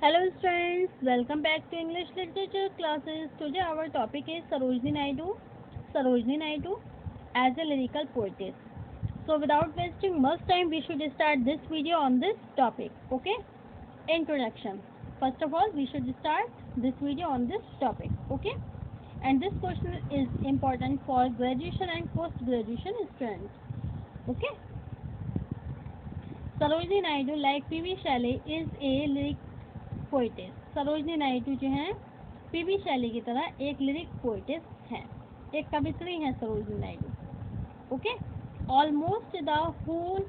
Hello students, welcome back to English literature classes. Today our topic is Sarojini Naidu. Sarojini Naidu as a lyrical poetess. So without wasting much time, we should start this video on this topic. Okay? Introduction. First of all, we should start this video on this topic. Okay? And this question is important for graduation and post-graduation students. Okay? Sarojini Naidu, like P.V. Shelley, is a lyric poetess. Sarojini Naidu जो हैं PV शैली की तरह एक lyric poetess हैं, एक कवित्री हैं Sarojini Naidu. Okay. Almost the whole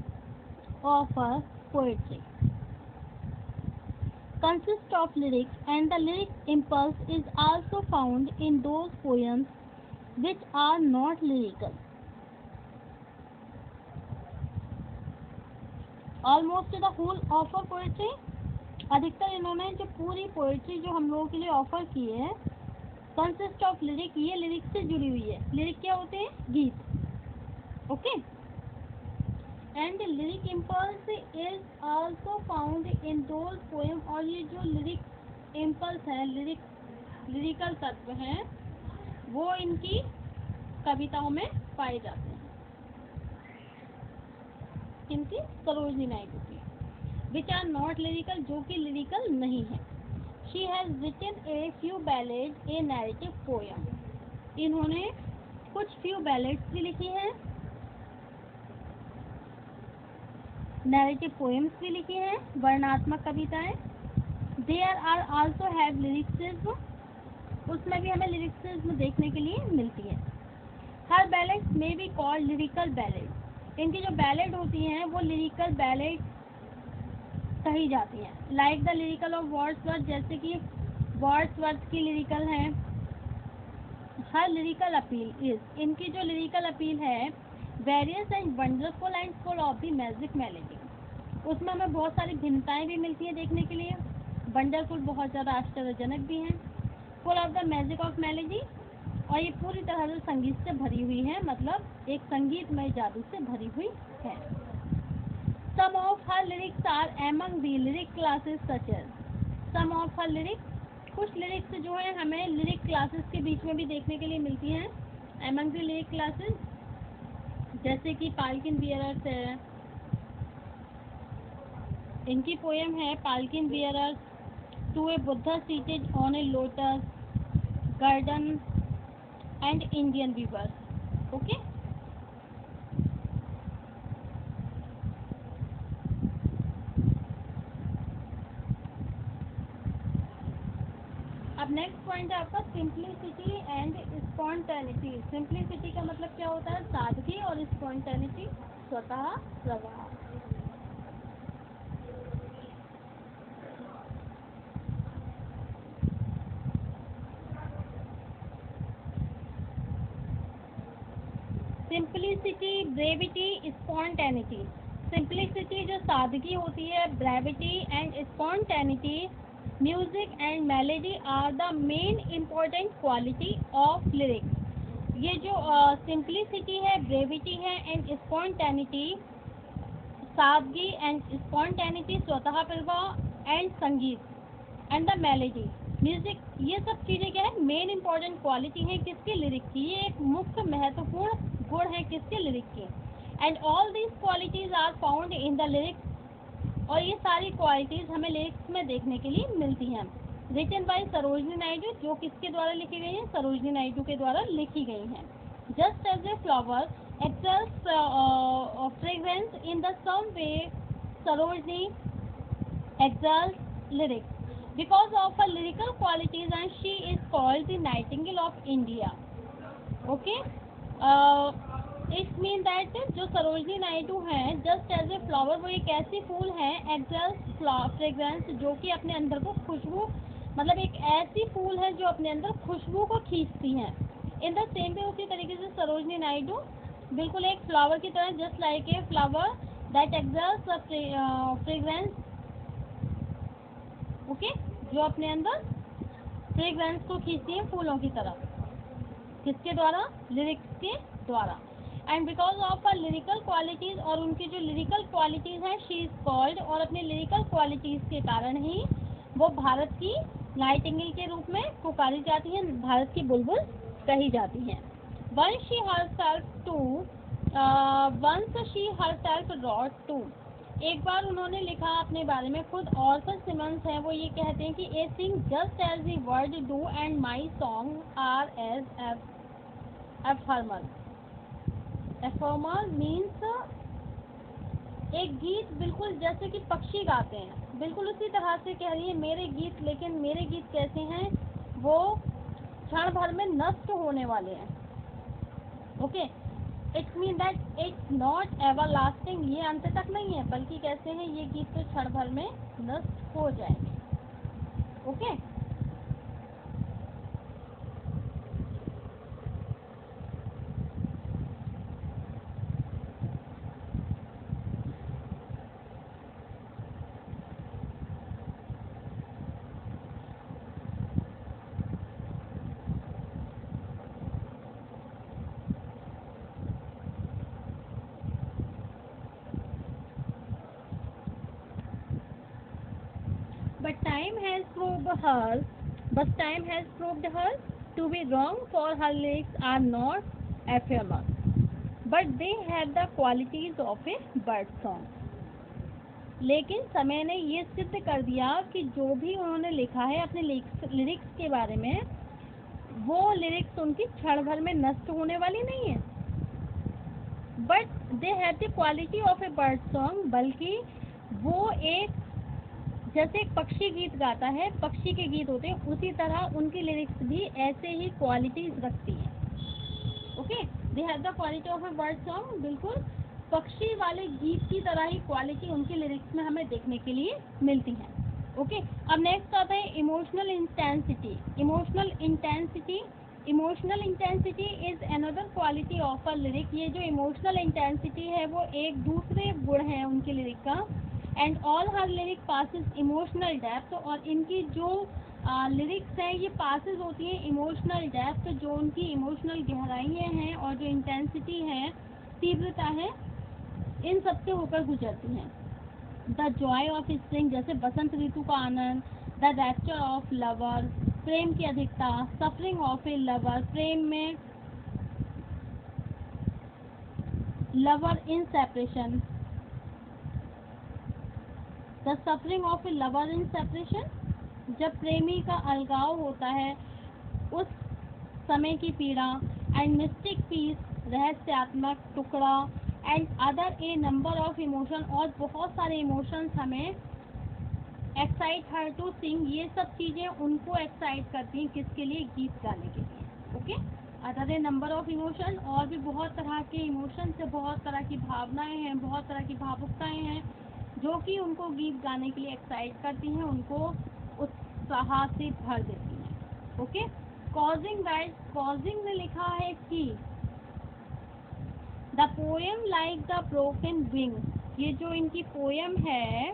of a poetry consists of lyrics and the lyric impulse is also found in those poems which are not lyrical. Almost the whole of a poetry, अधिकतर इन्होंने जो पूरी poetry जो हम लोगों के लिए offer की है, कंसिस्ट ऑफ लिरिक, ये लिरिक से जुड़ी हुई है. लिरिक क्या होते हैं? गीत. Okay. And lyric impulse is also found in those poem, और ये जो लिरिक इम्पल्स है, लिरिकल तत्व हैं, वो इनकी कविताओं में पाए जाते हैं. किनकी? सरोजनी नायडू की. which are not lyrical, जो कि lyrical नहीं है. She has written a few ballads, a narrative poem. इन्होंने कुछ few ballads भी लिखी हैं, narrative poems भी लिखी हैं, वर्णनात्मक कविताएं. There are also have lyricism, उसमें भी हमें lyricism देखने के लिए मिलती है. Her ballads may be called lyrical ballads. इनकी जो ballad होती हैं वो lyrical ballads कही जाती हैं. Like the lyrical of Wordsworth, जैसे कि वर्ड्सवर्थ की लिरिकल हैं. हर लिरिकल अपील इज, इनकी जो लिरिकल अपील है, various and wonderful and full of the magic melody. उसमें हमें बहुत सारी भिन्नताएं भी मिलती हैं देखने के लिए. वंडरफुल बहुत ज़्यादा आश्चर्यजनक भी हैं. Full of the magic of melody, और ये पूरी तरह से संगीत से भरी हुई है, मतलब एक संगीतमय जादू से भरी हुई है. Some of her lyrics are among the lyric classes such as, some of her lyrics, कुछ lyrics जो हैं हमें lyric classes के बीच में भी देखने के लिए मिलती हैं. among the lyric classes, जैसे कि पालकिन बियरर्स है, इनकी पोएम है palanquin bearers, to a Buddha seated on a lotus garden and Indian weavers. Okay. अब नेक्स्ट पॉइंट है आपका सिंप्लिसिटी एंड स्पॉन्टेनिटी. सिंप्लिसिटी का मतलब क्या होता है? सादगी, और स्पॉन्टेनिटी स्वतः प्रवाह. Simplicity, brevity, spontaneity. सिंप्लिसिटी जो सादगी होती है, brevity and spontaneity, music and melody are the main important quality of lyrics. ये जो सिंप्लिसिटी है, ब्रेविटी है एंड स्पॉन्टेनिटी, सादगी एंड स्पॉन्टेनिटी, स्वतः प्रवाह एंड संगीत एंड द मेलेडी, म्यूजिक, ये सब चीज़ें क्या है? मेन इम्पोर्टेंट क्वालिटी है किसके? लिरिक की. ये एक मुख्य महत्वपूर्ण गुण है किसके? लिरिक की. And all these qualities are found in the lyrics, और ये सारी क्वालिटीज हमें लिरिक्स में देखने के लिए मिलती हैं. रिटन बाय सरोजनी नायडू, जो किसके द्वारा लिखी गई है? सरोजनी नायडू के द्वारा लिखी गई हैं. Just as a flower exhales fragrance in the same way, Sarojini exhales lyrics because of her lyrical qualities, and she is called the Nightingale of India. Okay. It means that जो सरोजनी नायडू हैं, जस्ट एज ए फ्लावर, वो एक ऐसी फूल है, एक्सेल्स fragrance, जो कि अपने अंदर को खुशबू, मतलब एक ऐसी फूल है जो अपने अंदर खुशबू को खींचती हैं. इन द सेम वे, उसी तरीके से सरोजनी नायडू बिल्कुल एक फ्लावर की तरह, just like a flower that exhales fragrance. Okay. जो अपने अंदर फ्रेग्रेंस को खींचती है फूलों की तरह. किसके द्वारा? लिरिक्स के द्वारा. And because of her lyrical qualities, और उनकी जो लिरिकल क्वालिटीज हैं, शी इज कॉल्ड, और अपने लिरिकल क्वालिटीज के कारण ही वो भारत की नाइटिंगेल के रूप में पुकारी जाती हैं, भारत की बुलबुल कही जाती हैं। Once she herself wrote to, एक बार उन्होंने लिखा अपने बारे में खुद। ऑर्थर सिमंस है वो ये कहते हैं कि I sing just as the bird do and my song are as ephemeral. Ephemeral means एक गीत बिल्कुल जैसे कि पक्षी गाते हैं, बिल्कुल उसी तरह से कह रही है मेरे गीत। लेकिन मेरे गीत कैसे हैं, वो क्षण भर में नष्ट होने वाले हैं। Okay, it's mean that it's not ever lasting, ये अंत तक नहीं है, बल्कि कैसे हैं ये गीत तो क्षण भर में नष्ट हो जाएंगे। Okay, But time has proved her to be wrong, for her lyrics are not ephemeral, but they have the qualities of a bird song. लेकिन समय ने ये सिद्ध कर दिया कि जो भी उन्होंने लिखा है अपने लिरिक्स के बारे में, वो लिरिक्स उनकी क्षण भर में नष्ट होने वाली नहीं है। But they have the quality of A bird song, बल्कि वो एक जैसे एक पक्षी गीत गाता है, पक्षी के गीत होते हैं, उसी तरह उनकी लिरिक्स भी ऐसे ही क्वालिटीज रखती हैं। Okay, they have the quality of A bird song, बिल्कुल पक्षी वाले गीत की तरह ही क्वालिटी उनकी लिरिक्स में हमें देखने के लिए मिलती है। ओके, अब नेक्स्ट आता है emotional intensity. Emotional intensity is another quality of a lyric. ये जो इमोशनल इंटेंसिटी है वो एक दूसरे गुण है उनकी लिरिक का। And all her lyric passes emotional depth, और इनकी जो लिरिक्स हैं ये पासिस होती हैं इमोशनल डेप्थ, जो उनकी इमोशनल गहराइयाँ हैं और जो इंटेंसिटी है, तीव्रता है, इन सबसे होकर गुजरती हैं। द जॉय ऑफ स्प्रिंग, जैसे बसंत ऋतु का आनंद। द रैप्चर ऑफ लवर, प्रेम की अधिकता। सफरिंग ऑफ ए लवर, प्रेम में lover in separation. The suffering of A lover in separation, जब प्रेमी का अलगाव होता है उस समय की पीड़ा। एंड मिस्टिक पीस, रहस्यात्मक टुकड़ा। And other A number of emotion, और बहुत सारे इमोशंस हमें एक्साइट हर टू सिंग, ये सब चीज़ें उनको एक्साइट करती हैं, किसके लिए, गीत गाने के लिए। Okay, other A number of emotion, और भी बहुत तरह के इमोशन से, बहुत तरह की भावनाएं हैं, बहुत तरह की भावुकताएं हैं जो कि उनको गीत गाने के लिए एक्साइट करती हैं, उनको उत्साह से भर देती हैं। ओके, कॉजिंग ने लिखा है कि the poem like the broken wing, ये जो इनकी पोएम है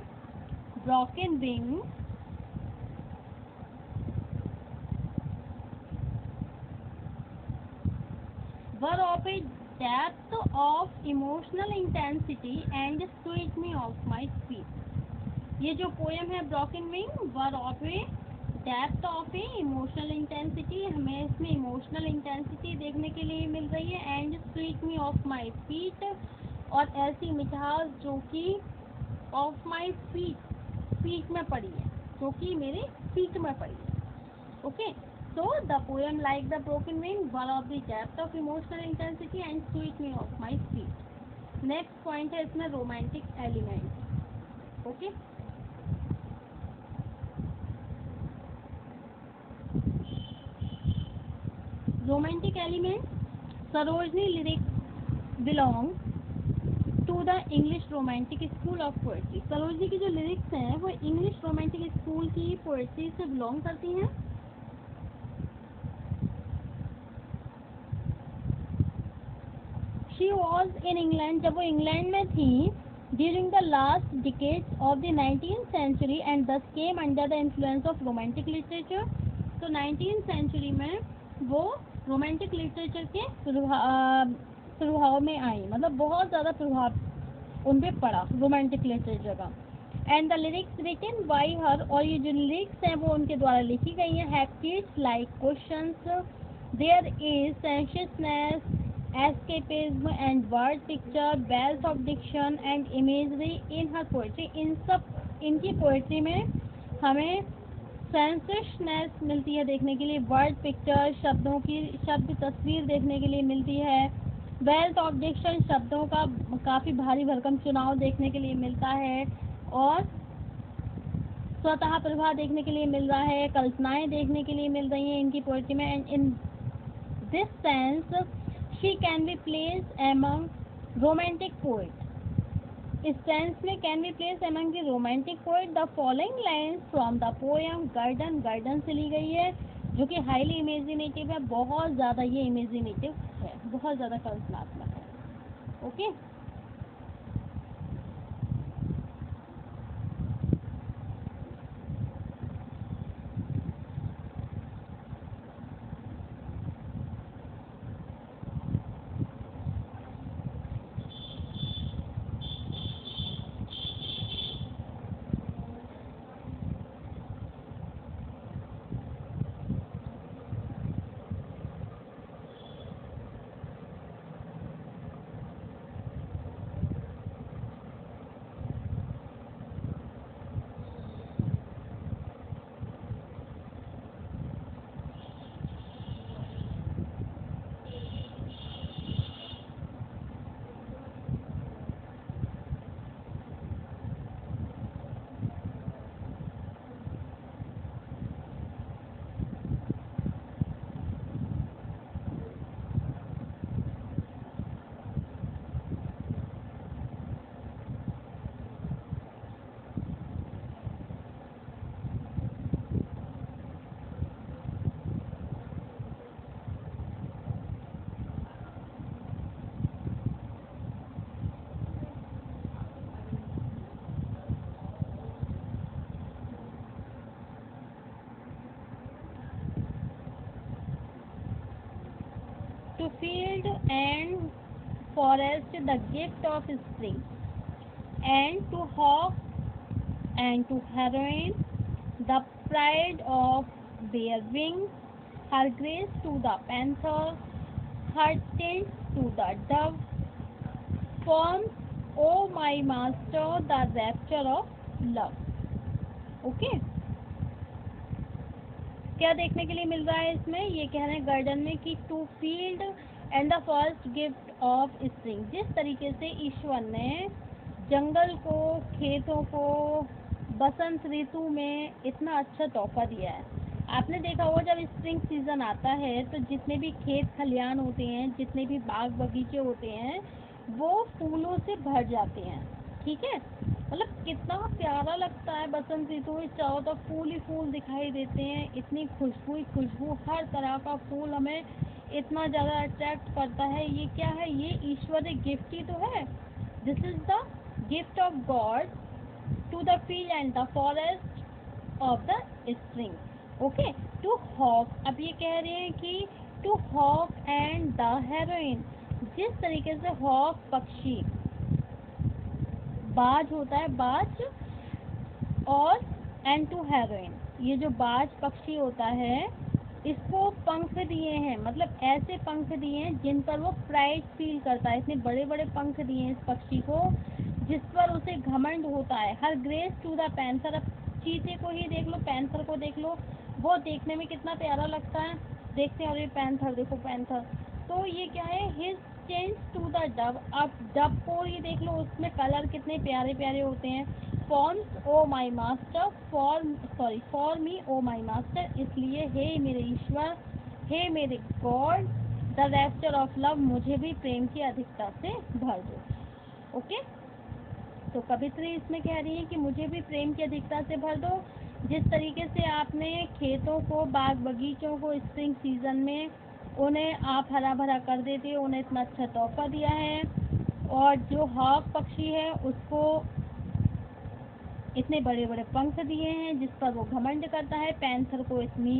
broken wing, were of A depth of emotional intensity and sweet me of my speech. ये जो पोएम है broken wing, were of A depth of A emotional intensity, हमें इसमें emotional intensity देखने के लिए मिल रही है। And sweet me of my speech, और ऐसी मिठास जो कि ऑफ माई स्पीच में पड़ी है, जो कि मेरे स्पीच में पड़ी है। Okay, so the poem like the broken wing, one of the depth of emotional intensity and sweet me of my speech. Next point है इसमें romantic element. Okay, romantic element. Sarojini lyrics belong to the English romantic school of poetry. Sarojini की जो lyrics हैं वो English romantic school की poetry से belong करती हैं। She was in England, जब वो इंग्लैंड में थी, during the last decades of the 19th century and thus came under the influence of romantic literature. तो 19th century में वो romantic literature के प्रभाव में आई, मतलब बहुत ज़्यादा प्रभाव उन पे पड़ा romantic literature का। And the lyrics written by her, और ये जो लिरिक्स हैं वो उनके द्वारा लिखी गई हैं, have kids like questions, there is sensuousness, escapism and word picture, wealth of diction and imagery in her poetry. इन सब इनकी पोएट्री में हमें सेंसिशनेस मिलती है देखने के लिए, वर्ड पिक्चर शब्दों की शब्द तस्वीर देखने के लिए मिलती है, वेल्थ ऑफ डिक्शन शब्दों का काफ़ी भारी भरकम चुनाव देखने के लिए मिलता है, और स्वतः प्रभा देखने के लिए मिल रहा है, कल्पनाएं देखने के लिए मिल रही हैं इनकी पोएट्री में। And in this sense she can be placed among romantic poet. इस सेंस में can be place among the romantic poet. The following lines from the poem guerdon, guerdon से ली गई है, जो कि हाईली इमेजिनेटिव है, बहुत ज़्यादा ये इमेजिनेटिव है, बहुत ज़्यादा कल्पनात्मक है। Okay, to field and forest the gift of spring, and to hawk and to heroine the pride of their wings, her grace to the panther, her tint to the dove, forms, O my master, the rapture of love. Okay, क्या देखने के लिए मिल रहा है इसमें? ये कह रहे हैं गार्डन में कि to field and the first gift of spring, जिस तरीके से ईश्वर ने जंगल को, खेतों को बसंत ऋतु में इतना अच्छा तोहफा दिया है। आपने देखा होगा जब स्प्रिंग सीजन आता है तो जितने भी खेत खलियान होते हैं, जितने भी बाग बगीचे होते हैं, वो फूलों से भर जाते हैं। ठीक है, मतलब कितना प्यारा लगता है बसंत ऋतु में, चारों तरफ फूल ही फूल दिखाई देते हैं, इतनी खुशबू ही खुशबू, हर तरह का फूल हमें इतना ज़्यादा अट्रैक्ट करता है। ये क्या है? ये ईश्वरीय गिफ्ट ही तो है। This is the gift of God to the field and the forest of the spring. Okay, to hawk, अब ये कह रहे हैं कि to hawk and the heroine, जिस तरीके से हॉक पक्षी, बाज होता है, बाज, और एंड टू हेरोइन, ये जो बाज पक्षी होता है इसको पंख दिए हैं, मतलब ऐसे पंख दिए हैं जिन पर वो प्राइड फील करता है। इतने बड़े बड़े पंख दिए हैं इस पक्षी को जिस पर उसे घमंड होता है। हर ग्रेस टू द पैंथर, अब चीते को ही देख लो, पैंथर को देख लो, वो देखने में कितना प्यारा लगता है। देखते हैं, अरे पैंथर देखो, पैंथर। तो ये क्या है? His change to the dove, अब डव को ही देख लो, उसमें कलर कितने प्यारे प्यारे होते हैं। Forms O my master, for me O my master, इसलिए हे मेरे ईश्वर, हे मेरे God, the rapture of love, मुझे भी प्रेम की अधिकता से भर दो। ओके, तो कवित्री इसमें कह रही है कि मुझे भी प्रेम की अधिकता से भर दो। जिस तरीके से आपने खेतों को, बाग बगीचों को स्प्रिंग सीजन में उन्हें आप हरा भरा कर देते हो, उन्हें इतना अच्छा तोहफा दिया है। और जो हॉक पक्षी है उसको इतने बड़े बड़े पंख दिए हैं जिस पर वो घमंड करता है। पैंथर को इतनी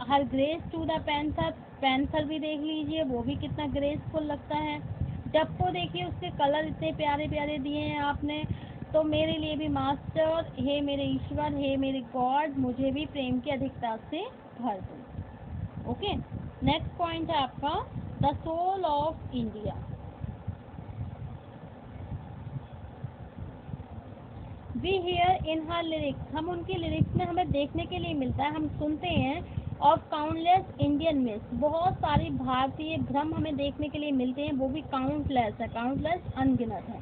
her grace to the panther, panther भी देख लीजिए, वो भी कितना ग्रेसफुल लगता है। डब को देखिए, उसके कलर इतने प्यारे प्यारे दिए हैं आपने। तो मेरे लिए भी मास्टर, हे मेरे ईश्वर, हे मेरे गॉड, मुझे भी प्रेम की अधिकता से भर दो। ओके, नेक्स्ट पॉइंट है आपका the soul of India. We hear in her lyrics, हम उनकी लिरिक्स में हमें देखने के लिए मिलता है, हम सुनते हैं ऑफ काउंटलेस इंडियन मिथ्स, बहुत सारी भारतीय भ्रम हमें देखने के लिए मिलते हैं, वो भी काउंटलेस है, काउंटलेस अनगिनत है।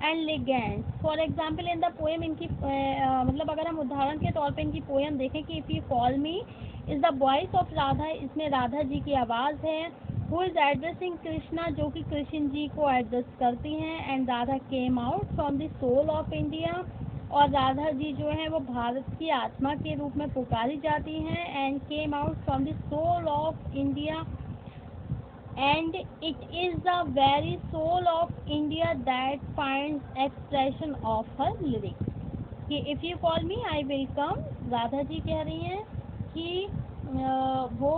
And legends, for example in the poem, इनकी मतलब अगर हम उदाहरण के तौर पे इनकी पोएम देखें कि if you call me is the voice of Radha, इसमें राधा जी की आवाज़ है। हु इज एड्रेसिंग कृष्णा, जो कि कृष्ण जी को एड्रेस करती हैं। And Radha came out from the soul of India, और राधा जी जो है वो भारत की आत्मा के रूप में पुकारी जाती हैं। And came out from the soul of India, and it is the very soul of India that finds expression of her lyrics. कि if you call me I will come, Radha ji कह रही हैं कि वो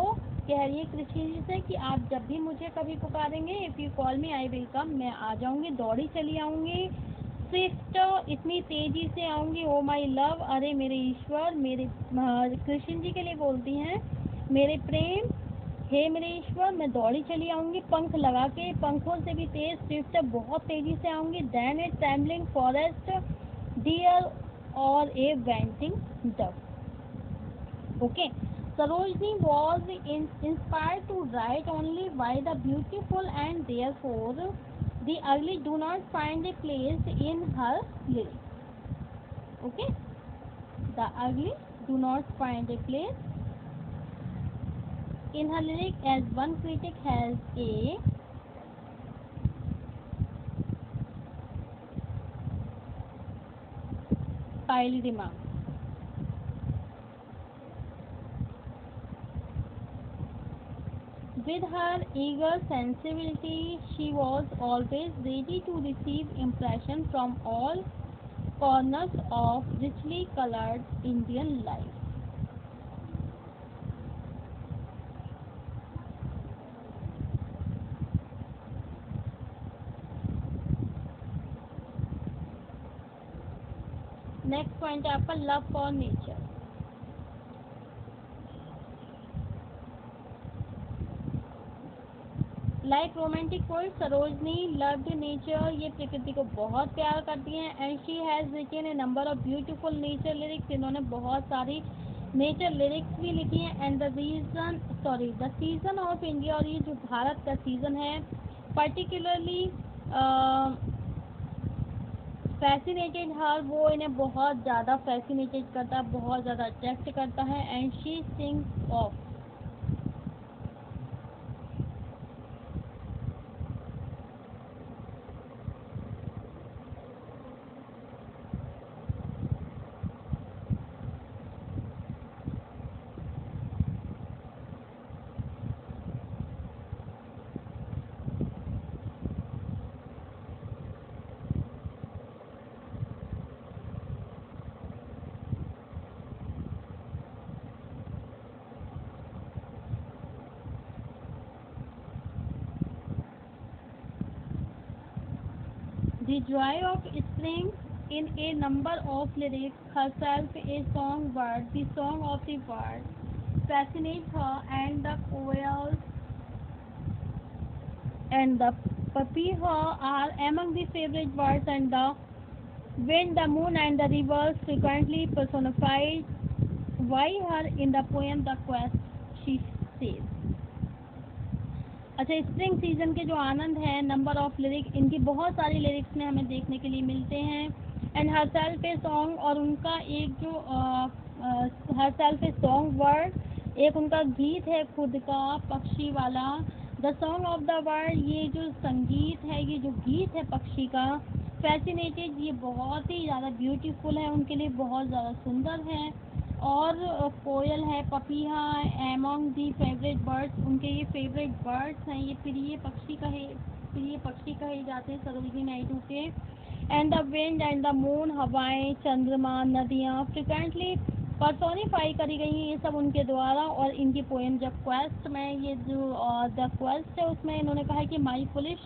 कह रही है कृष्ण जी से कि आप जब भी मुझे कभी पुकारेंगे, if you call me I will come, मैं आ जाऊंगी, दौड़ी चली आऊंगी। स्विफ्ट, इतनी तेजी से आऊंगी। ओ माई लव, अरे मेरे ईश्वर, मेरे कृष्ण जी के लिए बोलती हैं, मेरे प्रेम, हे मेरे ईश्वर, मैं दौड़ी चली आऊंगी पंख लगा के, पंखों से भी तेज, स्विफ्ट, बहुत तेजी से आऊंगी। Then a trembling forest, deer और a wanting dove. Okay, Sarojini was inspired to write only by the beautiful, and therefore the ugly do not find a place in her lyrics. Okay, the ugly do not find a place in her lyrics, as one critic has a pile remark. With her eager sensibility, she was always ready to receive impression from all corners of richly colored Indian life. Next point है आपका love for nature. Like romantic poet, Sarojini loved nature, ये प्रकृति को बहुत प्यार करती हैं। And she has written a number of beautiful nature lyrics, इन्होंने बहुत सारी नेचर लिरिक्स भी लिखी हैं। And the season of India, और ये जो भारत का सीजन है, पर्टिकुलरली फैसिनेटेड हर, वो इन्हें बहुत ज़्यादा फैसिनेटेड करता है, बहुत ज़्यादा अट्रैक्ट करता है। And she sings of, the joy of spring in a number of lyrics, herself a songbird, the song of the bird fascinates her, and the quails and the papiha are among the favorite birds, and the wind, the moon, and the rivers frequently personified by her in the poem The Quest, she says. अच्छा, spring season के जो आनंद है, number of lyrics, इनकी बहुत सारी lyrics में हमें देखने के लिए मिलते हैं। And her self a song, और उनका एक जो her self a song word, एक उनका गीत है खुद का, पक्षी वाला। The song of the word, ये जो संगीत है, ये जो गीत है पक्षी का। फैसिनेटेड, ये बहुत ही ज़्यादा ब्यूटीफुल है, उनके लिए बहुत ज़्यादा सुंदर है। और कोयल है, पपीहा, एमोंग दी फेवरेट बर्ड्स, उनके ये फेवरेट बर्ड्स हैं, ये प्रिय पक्षी कहे जाते हैं सरोजिनी नायडू के। And the wind and the moon, हवाएं, चंद्रमा, नदियाँ फ्रिक्वेंटली पर्सोनिफाई करी गई हैं, ये सब उनके द्वारा। और इनकी पोएम जब क्वेस्ट में, ये जो द क्वेस्ट है, उसमें इन्होंने कहा है कि माई फुलिश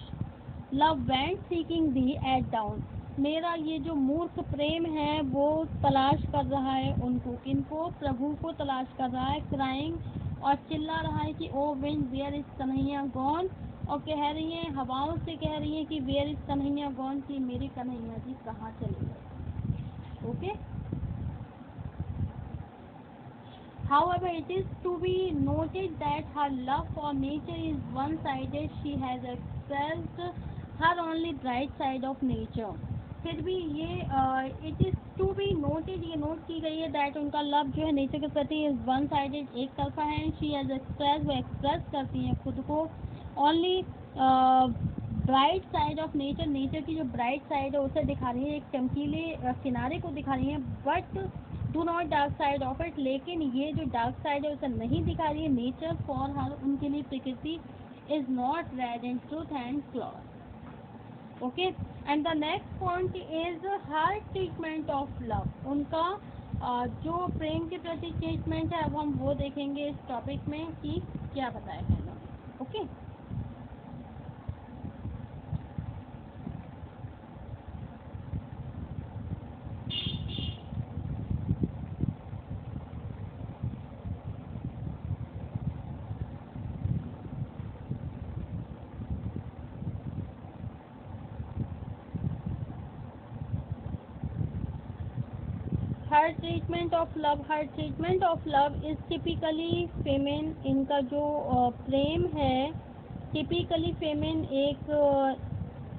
लव वेंट सीकिंग दी एट डाउन, मेरा ये जो मूर्ख प्रेम है वो तलाश कर रहा है उनको, किनको, प्रभु को तलाश कर रहा है। क्राइंग और चिल्ला रहा है कि O wind where is Kanhaiya gone, और कह रही है, हवाओं से कह रही है कि वेयर इज कन्हैया गॉन, कि मेरे कन्हैया जी कहाँ चले गए। Okay, however it is to be noted that her love for nature is one sided. She has expressed her only bright side of nature. फिर भी ये it is to be noted, ये note की गई है दैट उनका love जो है नेचर के प्रति इज वन साइडेड, एक तरफा है। शी हैज एक्सप्रेस, वो एक्सप्रेस करती हैं खुद को only bright side of nature, nature की जो ब्राइट साइड है उसे दिखा रही है, एक चमकीले किनारे को दिखा रही है। But do not dark side of it, लेकिन ये जो डार्क साइड है उसे नहीं दिखा रही है। नेचर फॉर हर, उनके लिए प्रकृति is not red in truth and cloth. Okay, and the next point is her treatment of love, उनका जो प्रेम के प्रति ट्रीटमेंट है, अब हम वो देखेंगे इस टॉपिक में कि क्या बताया है इन्होंने। Okay, her treatment of love, her treatment of love is typically feminine, इनका जो प्रेम है टिपिकली फेमिन, एक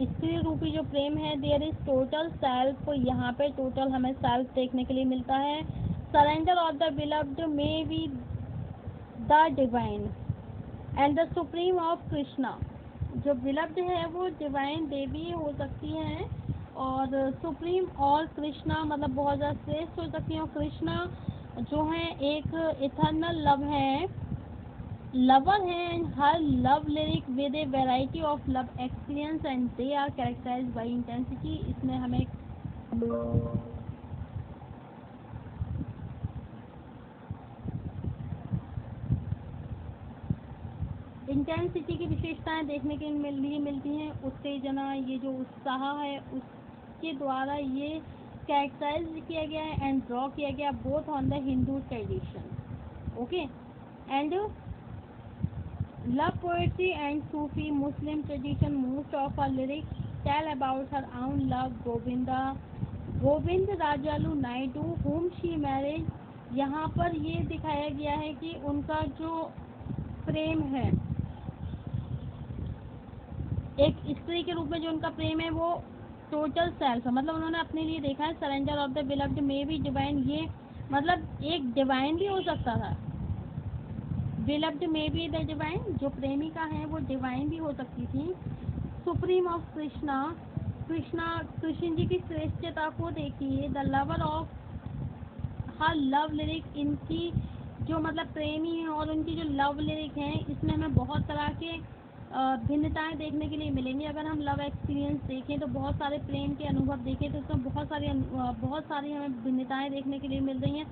स्त्री रूपी जो प्रेम है। देयर इज टोटल सेल्फ, यहाँ पे टोटल हमें सेल्फ देखने के लिए मिलता है। Surrender of the beloved may be the divine and the supreme of Krishna, जो बिलव्ड है वो डिवाइन देवी हो सकती हैं, और सुप्रीम और कृष्णा मतलब बहुत ज़्यादा श्रेष्ठ हो सकती हैं। और कृष्णा जो है एक इटर्नल लव है, लवर है, and her love lyric with a variety of love experience and they are characterized by intensity. इसमें हमें इंटेंसिटी की विशेषताएं देखने के लिए मिलती हैं। उत्तेजना, ये जो उत्साह है उसके द्वारा ये कैरेक्टराइज किया गया है एंड ड्रॉ किया गया both on the Hindu tradition. Okay, and love poetry and Sufi Muslim tradition, most of her lyrics tell about her own love Govinda, Govind Rajalu Naidu whom she married। यहाँ पर ये दिखाया गया है कि उनका जो प्रेम है, एक स्त्री के रूप में जो उनका प्रेम है वो टोटल सेल्फ है, मतलब उन्होंने अपने लिए देखा है। Surrender of the beloved may be divine, ये मतलब एक डिवाइन भी हो सकता था। Beloved may be the divine, जो प्रेमिका है वो डिवाइन भी हो सकती थी। सुप्रीम ऑफ कृष्णा, कृष्णा कृष्ण जी की श्रेष्ठता को देखिए। The lover of her love lyric, इनकी जो मतलब प्रेमी है और उनकी जो लव लिरिक हैं, इसमें हमें बहुत तरह के भिन्नताएं देखने के लिए मिलेंगी। अगर हम लव एक्सपीरियंस देखें तो बहुत सारे प्रेम के अनुभव देखें तो उसमें बहुत सारी हमें भिन्नताएं देखने के लिए मिल रही हैं,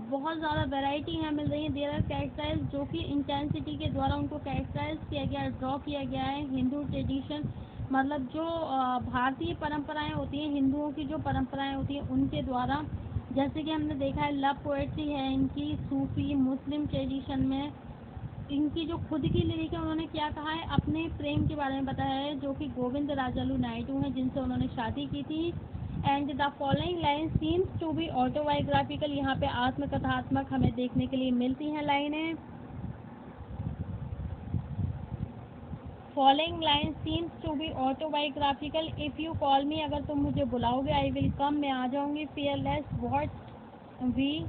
बहुत ज़्यादा वैरायटी यहाँ मिल रही है। देयर आर कैरेक्टराइज, जो कि इंटेंसिटी के द्वारा उनको कैरेक्टराइज किया गया है, ड्रॉ किया गया है। हिंदू ट्रेडिशन मतलब जो भारतीय परंपराएं होती हैं, हिंदुओं की जो परंपराएं होती हैं उनके द्वारा, जैसे कि हमने देखा है लव पोएट्री है इनकी, सूफी मुस्लिम ट्रेडिशन में इनकी जो खुद की लिरिक है, उन्होंने क्या कहा है, अपने प्रेम के बारे में बताया है, जो कि गोविंद राजालू नायडू हैं जिनसे उन्होंने शादी की थी। And the following line seems to be autobiographical, यहाँ पे आत्मकथात्मक हमें देखने के लिए मिलती हैं लाइनें। Following line seems to be autobiographical, if you call me, अगर तुम मुझे बुलाओगे, आई विल कम, मैं आ जाऊंगी। फियरलेस व्हाट वी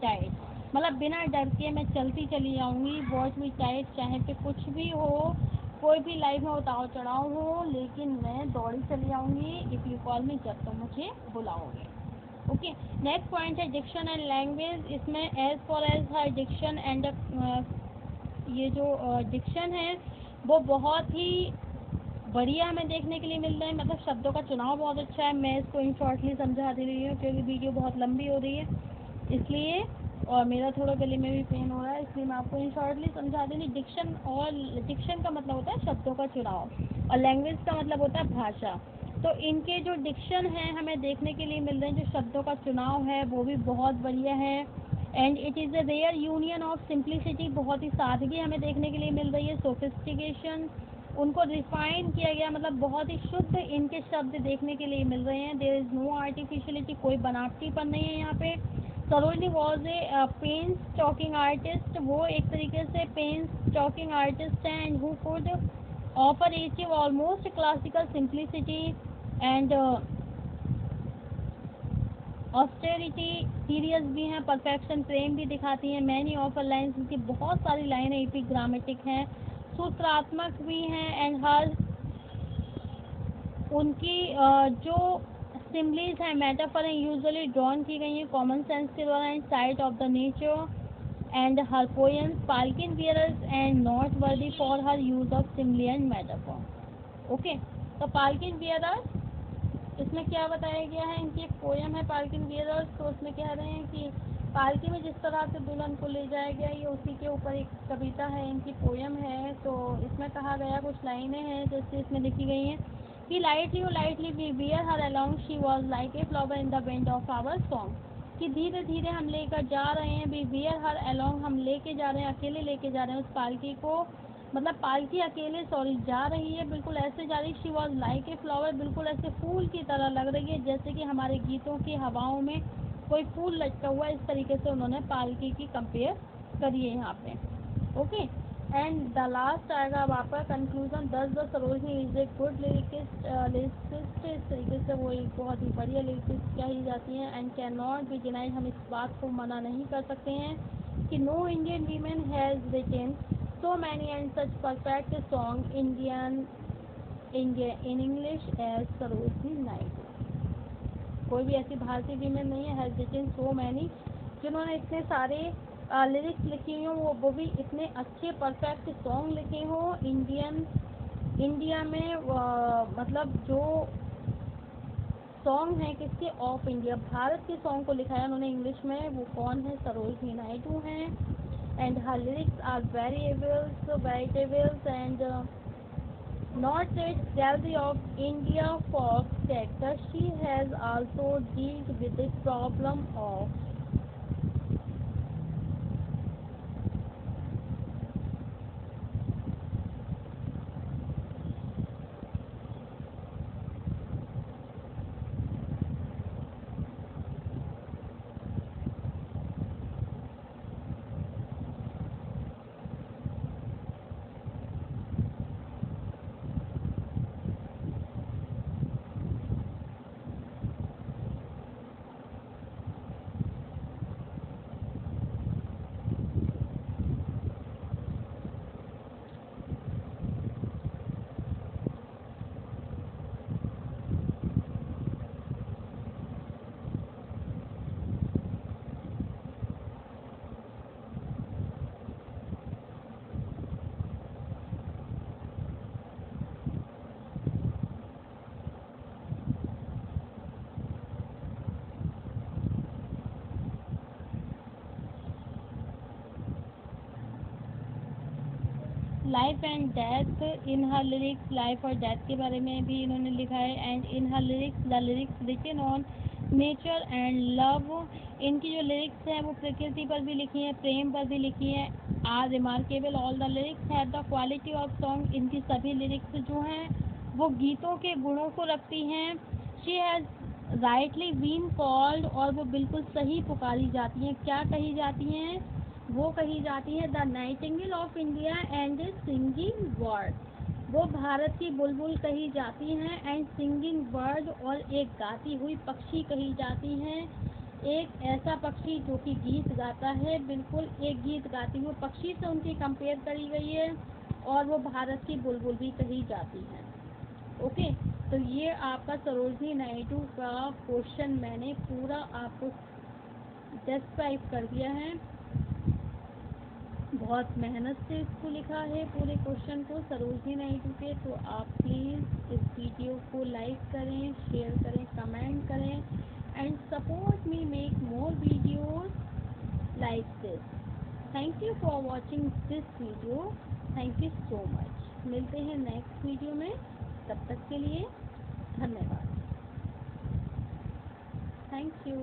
टाइट, मतलब बिना डर के मैं चलती चली जाऊंगी। व्हाट वी टाइट, चाहे पे कुछ भी हो, कोई भी लाइफ में उतार चढ़ाव हो, लेकिन मैं दौड़ी चली जाऊंगी। इफ़ यू कॉल मी, जब तुम मुझे बुलाओगे। ओके, नेक्स्ट पॉइंट है डिक्शन एंड लैंग्वेज। इसमें as far as her diction and ये जो डिक्शन है वो बहुत ही बढ़िया हमें देखने के लिए मिल रहा है, मतलब शब्दों का चुनाव बहुत अच्छा है। मैं इसको इन शॉर्टली समझा दे रही हूँ क्योंकि वीडियो बहुत लंबी हो रही है इसलिए, और मेरा थोड़ा गले में भी पेन हो रहा है, इसलिए मैं आपको इन शॉर्टली समझा दूँगी। डिक्शन, और डिक्शन का मतलब होता है शब्दों का चुनाव, और लैंग्वेज का मतलब होता है भाषा। तो इनके जो डिक्शन है हमें देखने के लिए मिल रहे हैं, जो शब्दों का चुनाव है वो भी बहुत बढ़िया है। And it is a rare union of simplicity, बहुत ही सादगी हमें देखने के लिए मिल रही है। सोफिस्टिकेशन, उनको रिफाइन किया गया, मतलब बहुत ही शुद्ध इनके शब्द देखने के लिए मिल रहे हैं। देयर इज़ नो आर्टिफिशियलिटी, कोई बनावटीपन नहीं है यहाँ पे। Sarojini was a painstaking artist, वो एक तरीके से पेन्स टॉकिंग आर्टिस्ट हैं। एंड हु कुड ऑफर achieve almost classical simplicity and austerity, serious भी हैं, परफेक्शन प्रेम भी दिखाती हैं। मैनी ऑफर लाइन्स, उनकी बहुत सारी लाइनें एपिग्रामेटिक हैं, सूत्रात्मक भी हैं। एंड हर उनकी जो सिमलीज हैं, मेटाफर हैं, यूजुअली ड्रॉन की गई हैं कॉमन सेंस के द्वारा and sight of the nature. And her poems palanquin bearers and noteworthy for her use of simile and metaphor. Okay, तो पाल्किन बियरर्स, इसमें क्या बताया गया है, इनकी एक पोयम है पाल्किन बियरर्स। तो उसमें कह रहे हैं कि पालकी में जिस तरह से दुल्हन को ले जाया गया, ये उसी के ऊपर एक कविता है, इनकी पोयम है। तो इसमें कहा गया, कुछ लाइनें हैं जैसे इसमें लिखी गई हैं कि lightly we bear her along, she was like a flower in the wind of our song, कि धीरे धीरे हम लेकर जा रहे हैं। वी बियर हर अलोंग, हम लेके जा रहे हैं, अकेले लेके जा रहे हैं उस पालकी को, मतलब पालकी अकेले जा रही है, बिल्कुल ऐसे जा रही। She was like a flower, बिल्कुल ऐसे फूल की तरह लग रही है, जैसे कि हमारे गीतों की हवाओं में कोई फूल लटका हुआ है, इस तरीके से उन्होंने पालकी की कंपेयर करी है यहाँ पे। ओके, एंड द लास्ट आएगा अब आपका कंक्लूजन। दस the Sarojini is a good lyricist, इस तरीके से वो एक बहुत ही बढ़िया लिरिसिस्ट कही जाती है। And can not be denied, हम इस बात को मना नहीं कर सकते हैं कि no Indian women has written so many and such perfect song in English as Sarojini Naidu। कोई भी ऐसी भारतीय वीमेन नहीं है हैज रिटन सो मैनी, जिन्होंने इतने सारे लिरिक्स लिखी हों, वो भी इतने अच्छे परफेक्ट सॉन्ग लिखे हों इंडिया में। मतलब जो सॉन्ग है किसके, ऑफ इंडिया, भारत के सॉन्ग को लिखा है उन्होंने इंग्लिश में, वो कौन है, सरोजनी नायडू हैं। And her lyrics are variables and not its gallery of India folk character, she has also dealt with the problem of life and death in her lyrics, life और डेथ के बारे में भी इन्होंने लिखा है। And in her lyrics the lyrics written on nature and love, इनकी जो लिरिक्स हैं वो प्रकृति पर भी लिखी हैं, प्रेम पर भी लिखी हैं। Are remarkable all the lyrics have the quality of song, इनकी सभी लिरिक्स जो हैं वो गीतों के गुणों को रखती हैं। She has rightly been called, और वो बिल्कुल सही पुकारी जाती हैं। क्या कही जाती हैं, वो कही जाती है the Nightingale of India and singing bird, वो भारत की बुलबुल कही जाती हैं। एंड सिंगिंग बर्ड, और एक गाती हुई पक्षी कही जाती हैं। एक ऐसा पक्षी जो कि गीत गाता है, बिल्कुल एक गीत गाती हुई पक्षी से उनकी कंपेयर करी गई है, और वो भारत की बुलबुल भी कही जाती हैं। ओके, तो ये आपका सरोजनी नायडू का क्वेश्चन मैंने पूरा आपको डिस्क्राइब कर दिया है। बहुत मेहनत से इसको लिखा है पूरे क्वेश्चन को सरोजनी नायडू के। तो आप प्लीज़ इस वीडियो को लाइक करें, शेयर करें, कमेंट करें and support me make more videos like this. Thank you for watching this video, thank you so much. मिलते हैं नेक्स्ट वीडियो में, तब तक के लिए धन्यवाद। Thank you.